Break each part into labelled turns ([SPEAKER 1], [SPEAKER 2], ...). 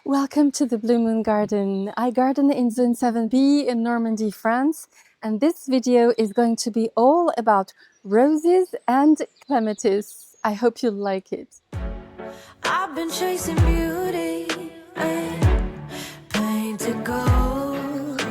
[SPEAKER 1] Welcome to the Blue Moon Garden. I garden in Zone 7B in Normandy, France, and this video is going to be all about roses and clematis. I hope you'll like it.
[SPEAKER 2] I've been chasing beauty and painted gold,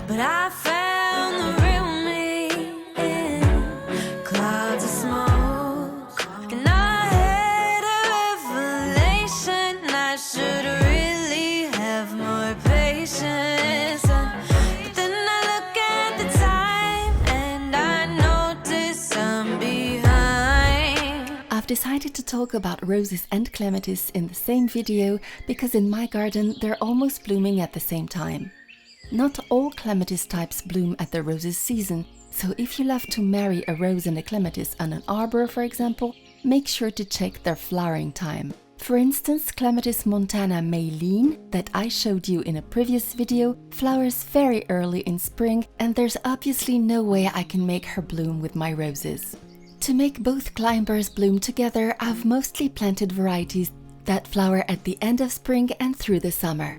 [SPEAKER 2] but I found the real me in clouds of smoke. And I had a revelation, I should really have more patience. But then I look at the time and I notice I'm behind.
[SPEAKER 3] I've decided to talk about roses and clematis in the same video because in my garden they're almost blooming at the same time. Not all clematis types bloom at the roses season, so if you love to marry a rose and a clematis on an arbor, for example, make sure to check their flowering time. For instance, Clematis montana Maylene, that I showed you in a previous video, flowers very early in spring, and there's obviously no way I can make her bloom with my roses. To make both climbers bloom together, I've mostly planted varieties that flower at the end of spring and through the summer.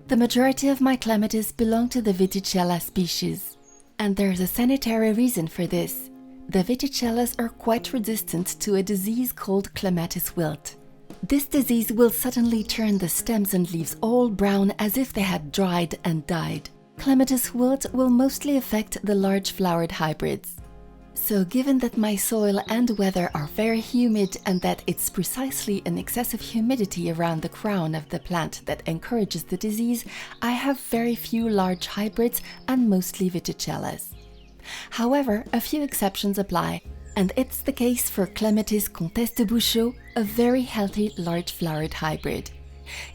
[SPEAKER 3] The majority of my clematis belong to the Viticella species. And there's a sanitary reason for this. The Viticellas are quite resistant to a disease called clematis wilt. This disease will suddenly turn the stems and leaves all brown as if they had dried and died. Clematis wilt will mostly affect the large flowered hybrids. So given that my soil and weather are very humid and that it's precisely an excessive humidity around the crown of the plant that encourages the disease, I have very few large hybrids and mostly Viticellas. However, a few exceptions apply, and it's the case for Clematis Comtesse de Bouchaud, a very healthy large flowered hybrid.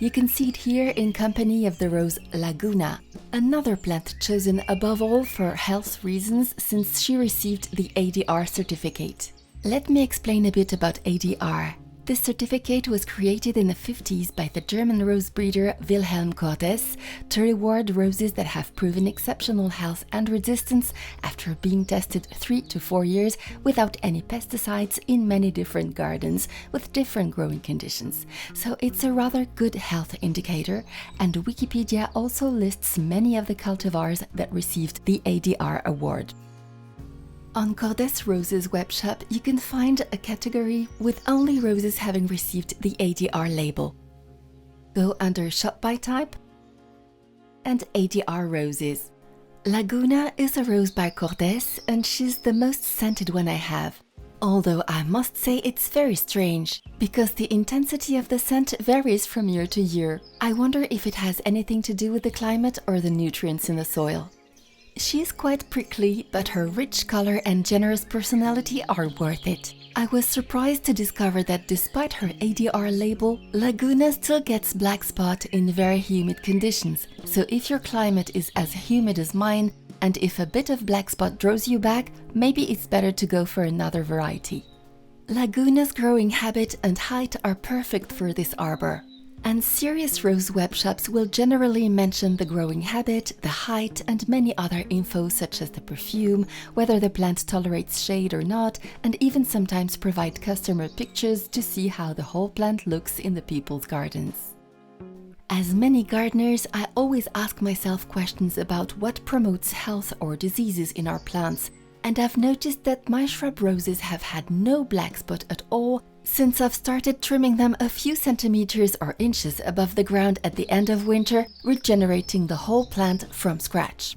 [SPEAKER 3] You can see it here in company of the Rosa Laguna, another plant chosen above all for health reasons since she received the ADR certificate. Let me explain a bit about ADR. This certificate was created in the 50s by the German rose breeder Wilhelm Cordes to reward roses that have proven exceptional health and resistance after being tested 3 to 4 years without any pesticides in many different gardens with different growing conditions. So it's a rather good health indicator, and Wikipedia also lists many of the cultivars that received the ADR award. On Cordes Roses webshop, you can find a category with only roses having received the ADR label. Go under Shop by Type and ADR Roses. Laguna is a rose by Cordes and she's the most scented one I have. Although I must say it's very strange, because the intensity of the scent varies from year to year. I wonder if it has anything to do with the climate or the nutrients in the soil. She is quite prickly, but her rich color and generous personality are worth it. I was surprised to discover that despite her ADR label, Laguna still gets black spot in very humid conditions. So if your climate is as humid as mine, and if a bit of black spot draws you back, maybe it's better to go for another variety. Laguna's growing habit and height are perfect for this arbor. And serious rose web shops will generally mention the growing habit, the height, and many other info such as the perfume, whether the plant tolerates shade or not, and even sometimes provide customer pictures to see how the whole plant looks in the people's gardens. As many gardeners, I always ask myself questions about what promotes health or diseases in our plants, and I've noticed that my shrub roses have had no black spot at all since I've started trimming them a few centimeters or inches above the ground at the end of winter, regenerating the whole plant from scratch.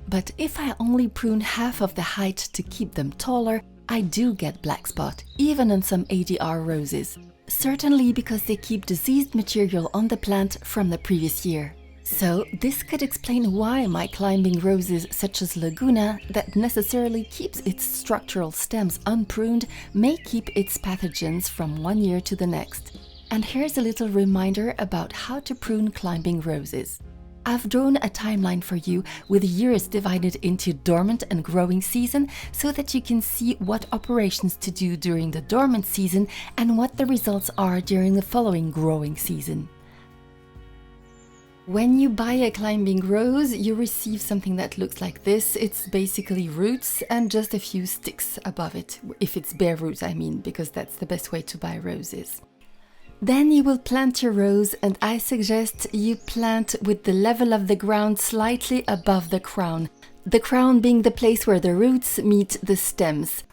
[SPEAKER 3] But if I only prune half of the height to keep them taller, I do get black spot, even on some ADR roses. Certainly because they keep diseased material on the plant from the previous year. So this could explain why my climbing roses such as Laguna, that necessarily keeps its structural stems unpruned, may keep its pathogens from one year to the next. And here's a little reminder about how to prune climbing roses. I've drawn a timeline for you with years divided into dormant and growing season so that you can see what operations to do during the dormant season and what the results are during the following growing season. When you buy a climbing rose, you receive something that looks like this. It's basically roots and just a few sticks above it. If it's bare roots, I mean, because that's the best way to buy roses. Then you will plant your rose, and I suggest you plant with the level of the ground slightly above the crown. The crown being the place where the roots meet the stems.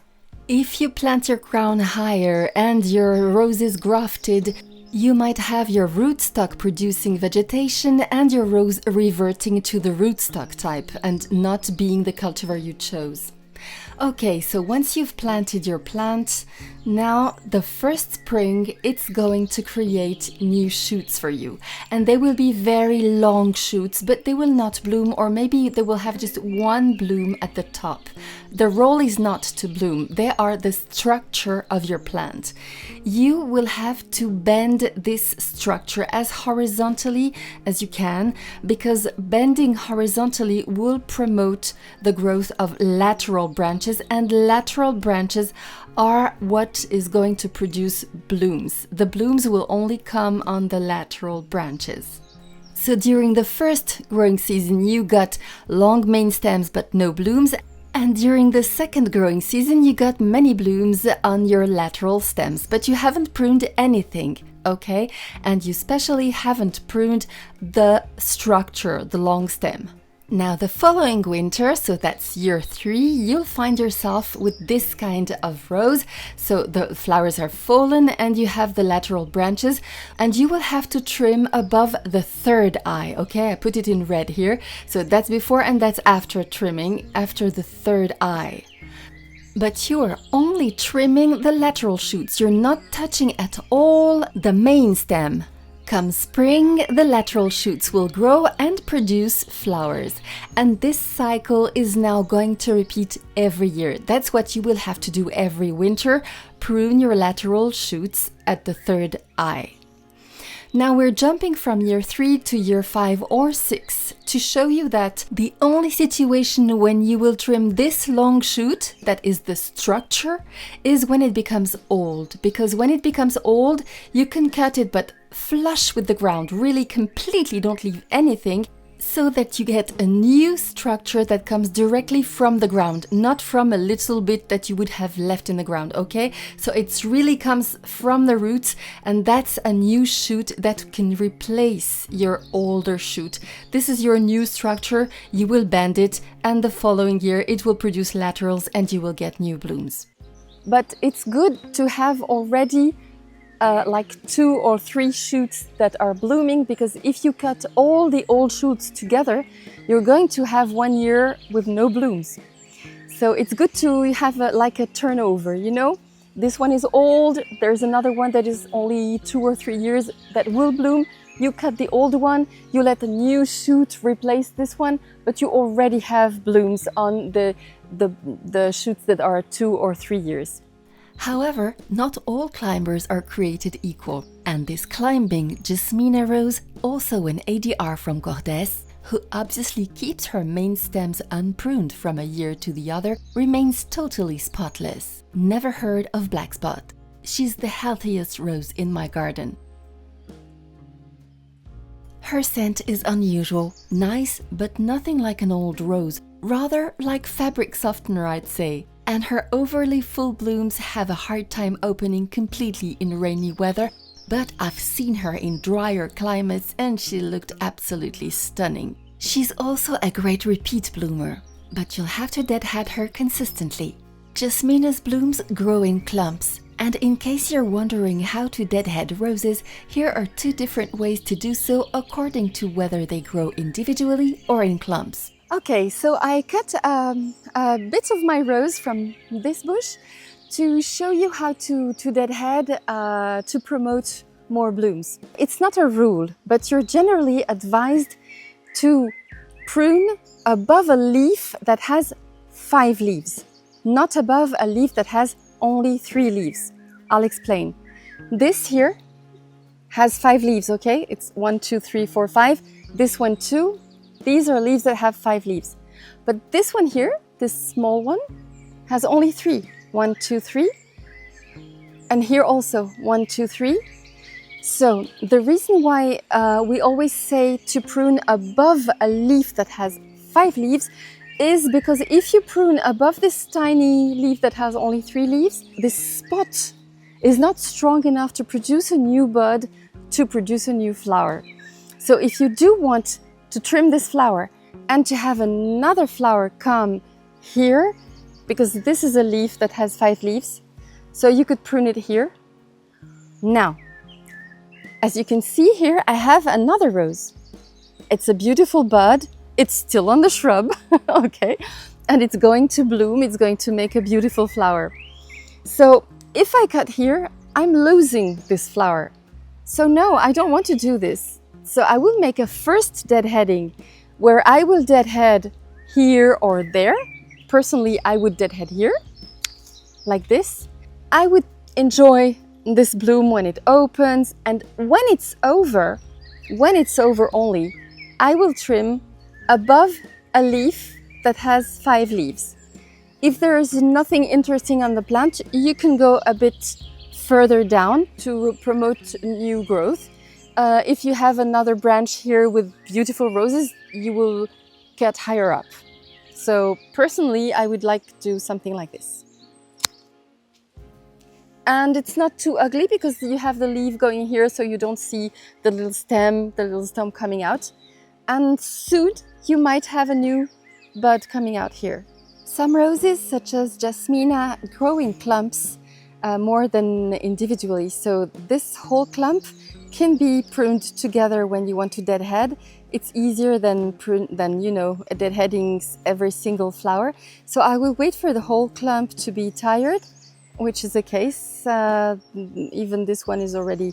[SPEAKER 3] If you plant your crown higher and your roses grafted, you might have your rootstock producing vegetation and your rose reverting to the rootstock type and not being the cultivar you chose. Okay, so once you've planted your plant, now the first spring it's going to create new shoots for you. And they will be very long shoots, but they will not bloom, or maybe they will have just one bloom at the top. The role is not to bloom, they are the structure of your plant. You will have to bend this structure as horizontally as you can, because bending horizontally will promote the growth of lateral branches, and lateral branches are what is going to produce blooms. The blooms will only come on the lateral branches. So during the first growing season you got long main stems but no blooms, and during the second growing season you got many blooms on your lateral stems, but you haven't pruned anything, okay? And you especially haven't pruned the structure, the long stem. Now the following winter, so that's year 3, you'll find yourself with this kind of rose. So the flowers are fallen and you have the lateral branches, and you will have to trim above the third eye, okay? I put it in red here. So that's before and that's after trimming, after the third eye. But you're only trimming the lateral shoots, you're not touching at all the main stem. Come spring, the lateral shoots will grow and produce flowers. And this cycle is now going to repeat every year. That's what you will have to do every winter, prune your lateral shoots at the third eye. Now we're jumping from year 3 to year 5 or 6 to show you that the only situation when you will trim this long shoot, that is the structure, is when it becomes old. Because when it becomes old, you can cut it but flush with the ground, really completely don't leave anything, so that you get a new structure that comes directly from the ground, not from a little bit that you would have left in the ground, okay? So it really comes from the roots, and that's a new shoot that can replace your older shoot. This is your new structure, you will bend it, and the following year it will produce laterals and you will get new blooms.
[SPEAKER 1] But it's good to have already like 2 or 3 shoots that are blooming, because if you cut all the old shoots together, you're going to have 1 year with no blooms. So it's good to have like a turnover, you know? This one is old, there's another one that is only 2 or 3 years that will bloom. You cut the old one, you let a new shoot replace this one, but you already have blooms on the shoots that are 2 or 3 years.
[SPEAKER 3] However, not all climbers are created equal, and this climbing Jasmina rose, also an ADR from Comtesse, who obviously keeps her main stems unpruned from a year to the other, remains totally spotless. Never heard of black spot. She's the healthiest rose in my garden. Her scent is unusual, nice, but nothing like an old rose, rather like fabric softener, I'd say. And her overly full blooms have a hard time opening completely in rainy weather, but I've seen her in drier climates and she looked absolutely stunning. She's also a great repeat bloomer, but you'll have to deadhead her consistently. Jasmina's blooms grow in clumps, and in case you're wondering how to deadhead roses, here are 2 different ways to do so according to whether they grow individually or in clumps.
[SPEAKER 1] Okay, so I cut a bit of my rose from this bush to show you how to deadhead to promote more blooms. It's not a rule, but you're generally advised to prune above a leaf that has 5 leaves, not above a leaf that has only 3 leaves. I'll explain. This here has 5 leaves, okay? It's 1, 2, 3, 4, 5. This one 2. These are leaves that have 5 leaves. But this one here, this small one, has only 3. 1, 2, 3. And here also 1, 2, 3. So the reason why we always say to prune above a leaf that has 5 leaves is because if you prune above this tiny leaf that has only 3 leaves, this spot is not strong enough to produce a new bud, to produce a new flower. So if you do want to trim this flower and to have another flower come here, because this is a leaf that has 5 leaves, so you could prune it here. Now, as you can see here, I have another rose. It's a beautiful bud. It's still on the shrub, okay? And it's going to bloom, it's going to make a beautiful flower. So if I cut here, I'm losing this flower. So no, I don't want to do this. So I will make a first deadheading where I will deadhead here or there. Personally, I would deadhead here, like this. I would enjoy this bloom when it opens, and when it's over only, I will trim above a leaf that has 5 leaves. If there is nothing interesting on the plant, you can go a bit further down to promote new growth. If you have another branch here with beautiful roses, you will get higher up. So personally, I would like to do something like this. And it's not too ugly because you have the leaf going here, so you don't see the little stem coming out. And soon you might have a new bud coming out here. Some roses, such as Jasmina, grow in clumps more than individually. So this whole clump can be pruned together when you want to deadhead. It's easier than deadheading every single flower. So I will wait for the whole clump to be tired, which is the case. Even this one is already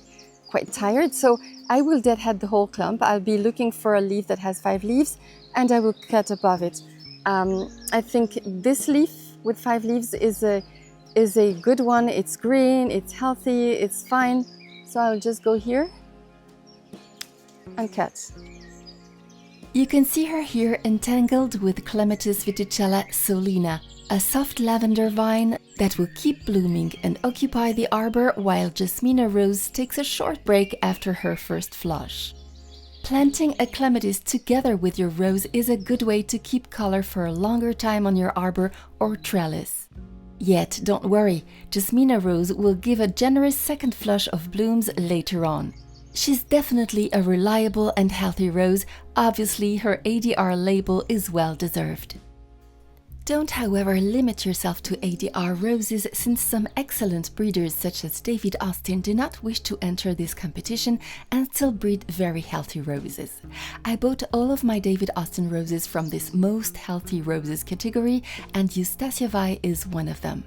[SPEAKER 1] quite tired. So I will deadhead the whole clump. I'll be looking for a leaf that has 5 leaves and I will cut above it. I think this leaf with 5 leaves is a good one. It's green, it's healthy, it's fine. So I'll just go here and cut.
[SPEAKER 3] You can see her here entangled with Clematis Viticella Solina, a soft lavender vine that will keep blooming and occupy the arbor while Jasmina Rose takes a short break after her first flush. Planting a clematis together with your rose is a good way to keep color for a longer time on your arbor or trellis. Yet, don't worry, Jasmina Rose will give a generous second flush of blooms later on. She's definitely a reliable and healthy rose. Obviously, her ADR label is well deserved. Don't, however, limit yourself to ADR roses, since some excellent breeders such as David Austin do not wish to enter this competition and still breed very healthy roses. I bought all of my David Austin roses from this most healthy roses category, and Eustacia Vye is one of them.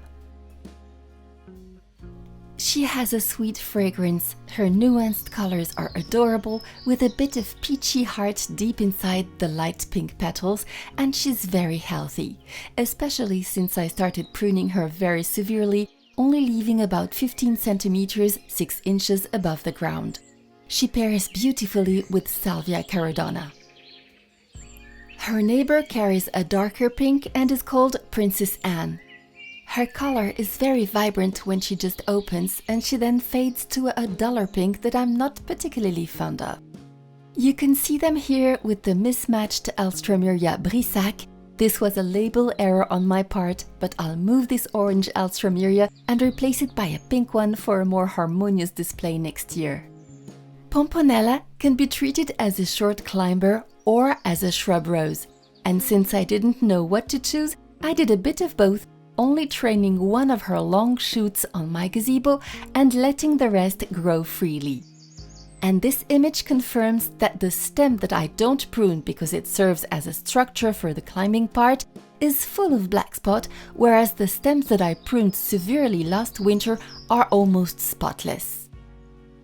[SPEAKER 3] She has a sweet fragrance, her nuanced colors are adorable, with a bit of peachy heart deep inside the light pink petals, and she's very healthy, especially since I started pruning her very severely, only leaving about 15 centimeters, 6 inches above the ground. She pairs beautifully with Salvia Caradona. Her neighbor carries a darker pink and is called Princess Ann. Her color is very vibrant when she just opens, and she then fades to a duller pink that I'm not particularly fond of. You can see them here with the mismatched Alstromeria Brissac. This was a label error on my part, but I'll move this orange Alstromeria and replace it by a pink one for a more harmonious display next year. Pomponella can be treated as a short climber or as a shrub rose, and since I didn't know what to choose, I did a bit of both, only training one of her long shoots on my gazebo and letting the rest grow freely. And this image confirms that the stem that I don't prune because it serves as a structure for the climbing part is full of black spot, whereas the stems that I pruned severely last winter are almost spotless.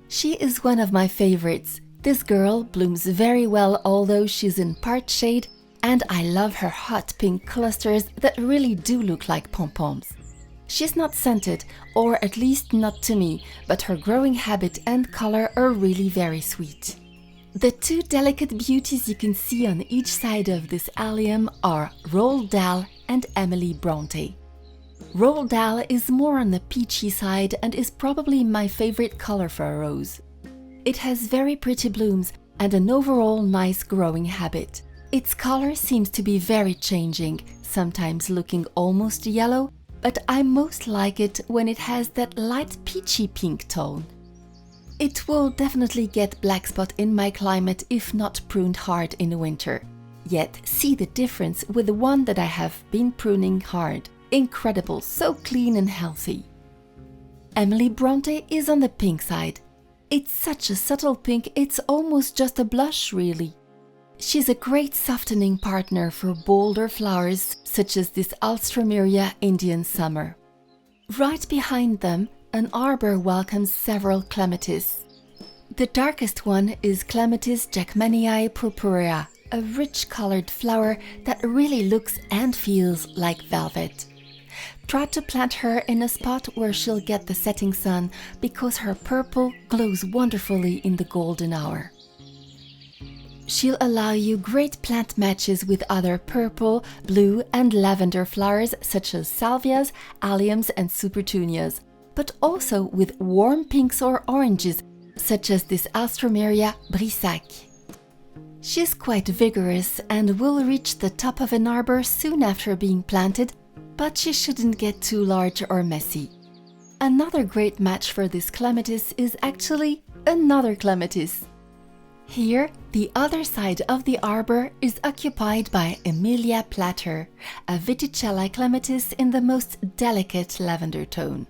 [SPEAKER 3] She is one of my favorites. This girl blooms very well, although she's in part shade, and I love her hot pink clusters that really do look like pom-poms. She's not scented, or at least not to me, but her growing habit and color are really very sweet. The two delicate beauties you can see on each side of this allium are Roald Dahl and Emily Brontë. Roald Dahl is more on the peachy side and is probably my favorite color for a rose. It has very pretty blooms and an overall nice growing habit. Its color seems to be very changing, sometimes looking almost yellow, but I most like it when it has that light peachy pink tone. It will definitely get black spot in my climate if not pruned hard in winter. Yet see the difference with the one that I have been pruning hard. Incredible, so clean and healthy. Emily Brontë is on the pink side. It's such a subtle pink, it's almost just a blush really. She's a great softening partner for bolder flowers such as this Alstromeria Indian Summer. Right behind them, an arbor welcomes several clematis. The darkest one is Clematis jackmanii purpurea, a rich colored flower that really looks and feels like velvet. Try to plant her in a spot where she'll get the setting sun because her purple glows wonderfully in the golden hour. She'll allow you great plant matches with other purple, blue and lavender flowers such as salvias, alliums and supertunias, but also with warm pinks or oranges such as this Alstromeria Brissac. She's quite vigorous and will reach the top of an arbor soon after being planted, but she shouldn't get too large or messy. Another great match for this clematis is actually another clematis. Here, the other side of the arbor is occupied by Emilia Plater, a Viticella Clematis in the most delicate lavender tone.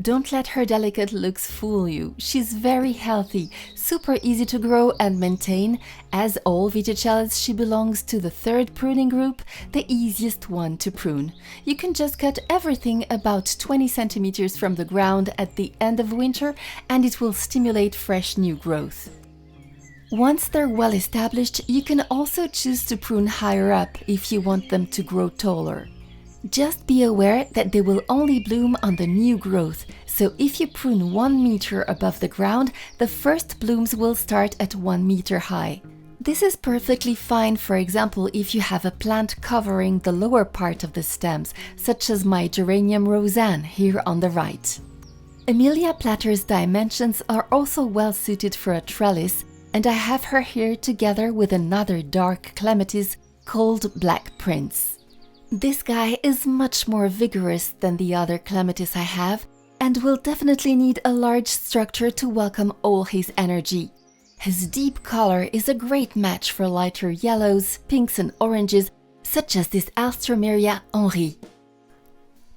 [SPEAKER 3] Don't let her delicate looks fool you. She's very healthy, super easy to grow and maintain. As all Viticellas, she belongs to the third pruning group, the easiest one to prune. You can just cut everything about 20 centimeters from the ground at the end of winter and it will stimulate fresh new growth. Once they're well established, you can also choose to prune higher up if you want them to grow taller. Just be aware that they will only bloom on the new growth, so if you prune 1 meter above the ground, the first blooms will start at 1 meter high. This is perfectly fine, for example, if you have a plant covering the lower part of the stems, such as my Geranium Rozanne here on the right. Emilia Plater's dimensions are also well suited for a trellis, and I have her here together with another dark clematis called Black Prince. This guy is much more vigorous than the other clematis I have and will definitely need a large structure to welcome all his energy. His deep color is a great match for lighter yellows, pinks and oranges, such as this Alstromeria Henri.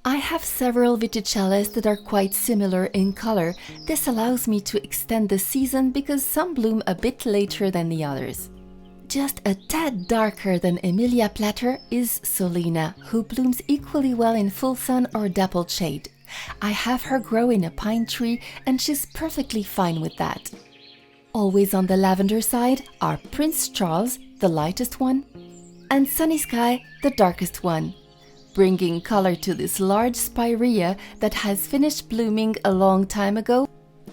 [SPEAKER 3] I have several Viticellas that are quite similar in color. This allows me to extend the season because some bloom a bit later than the others. Just a tad darker than Emilia Plater is Solina, who blooms equally well in full sun or dappled shade. I have her grow in a pine tree and she's perfectly fine with that. Always on the lavender side are Prince Charles, the lightest one, and Sunny Sky, the darkest one, bringing color to this large spirea that has finished blooming a long time ago,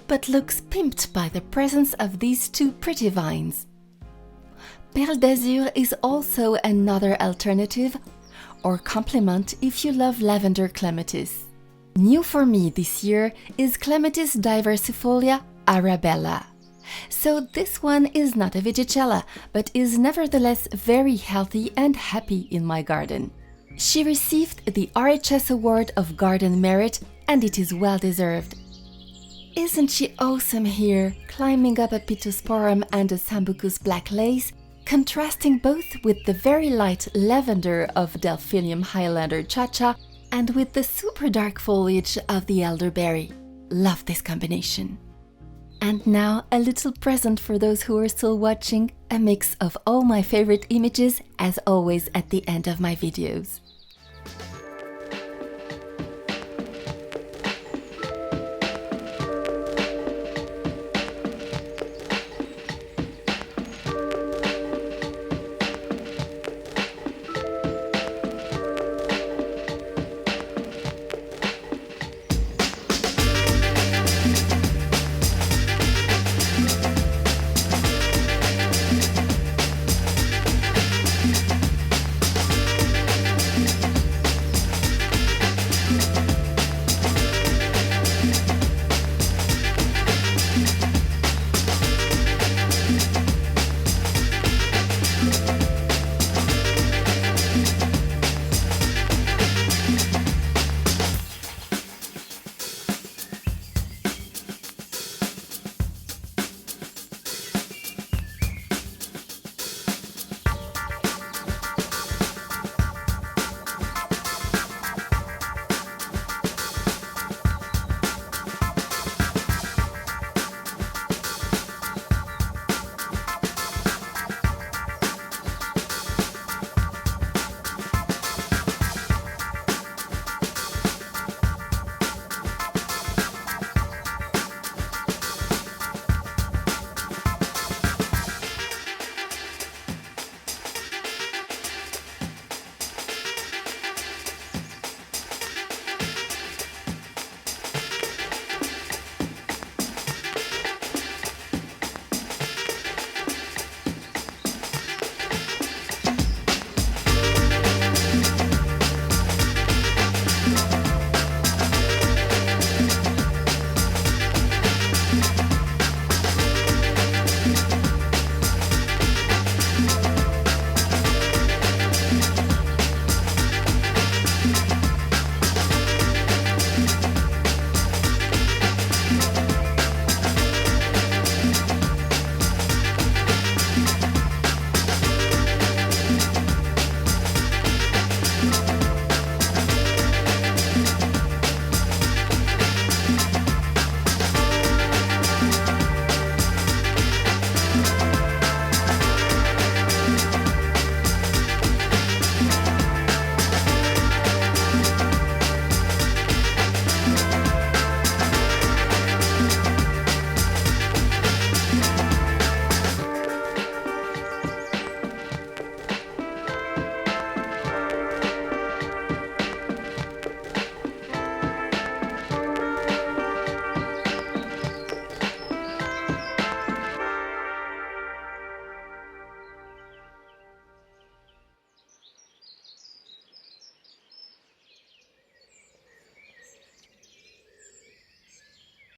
[SPEAKER 3] but looks pimped by the presence of these two pretty vines. Perle d'Azur is also another alternative or complement if you love lavender clematis. New for me this year is Clematis diversifolia arabella. So this one is not a Viticella, but is nevertheless very healthy and happy in my garden. She received the RHS Award of Garden Merit and it is well deserved. Isn't she awesome here, climbing up a Pittosporum and a Sambucus Black Lace, contrasting both with the very light lavender of Delphinium Highlander Cha Cha and with the super dark foliage of the elderberry. Love this combination. And now a little present for those who are still watching, a mix of all my favorite images as always at the end of my videos.